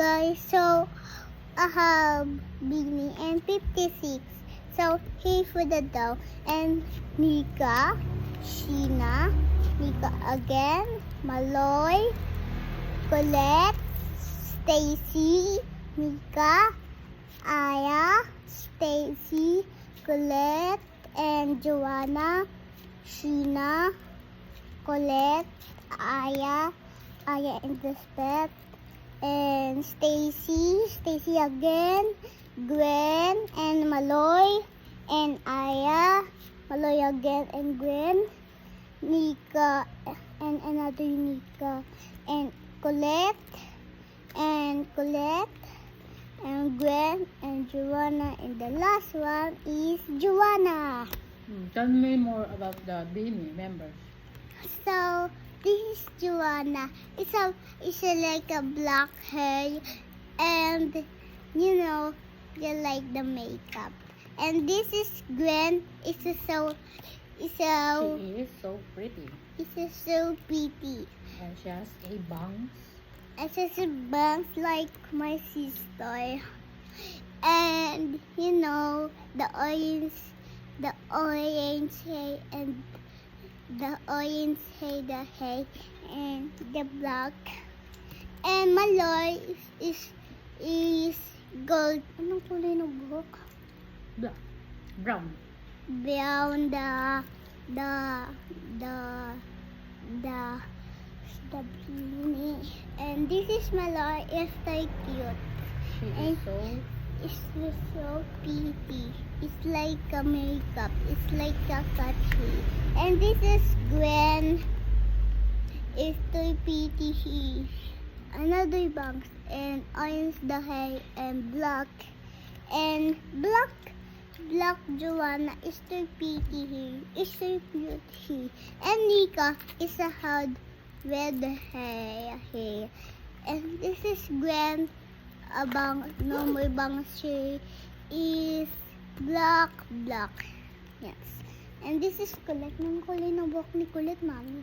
guys, so I have Beanie and 56. So here for the dough. And Nika, Sheena, Nika again, Maloy, Colette, Stacy, Nika, Aya, Stacy, Colette, and Joanna, Sheena, Colette, Aya and Lisbeth, and Stacy again, Gwen, and Maloy, and Aya, Maloy again, and Gwen, Nika, and another Nika, and Colette, and Gwen, and Joanna, and the last one is Joanna. Tell me more about the Beanie members. So this is Joanna. It's a like a black hair, and you know, you like the makeup. And this is Gwen. She is so pretty. It's so pretty. And she has a bangs. It's just a bangs like my sister. And you know, the orange hair, and the orange hair, the hair, and the black. And Maloy is gold. Anong kulay ng buhok? Black. Brown. Brown, the beanie. And this is Maloy. It's so cute. She is It's so pretty. It's like a makeup. It's like a country. And this is Gwen. It's so pretty. She another bangs, and orange the hair, and black Joanna is so pretty here. It's so cute here. And Nika is a hard red hair here. And this is Gwen. No more bangs. She is black. Yes. And this is Colette. Nang kulay ng buhok ni Colette, Mami.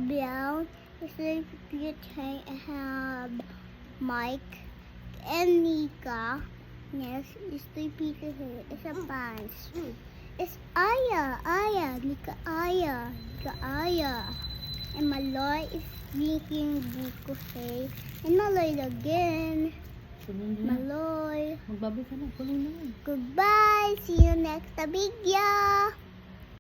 Brown. It's very cute hair. I have Mike and Nika. Yes, it's the pretty hair. It's a pants. It's Aya. Nika Aya. And Maloy is making buko hair. And Maloy again. Maloy. Magbabay ka na. Kulong na. Goodbye. See you next video.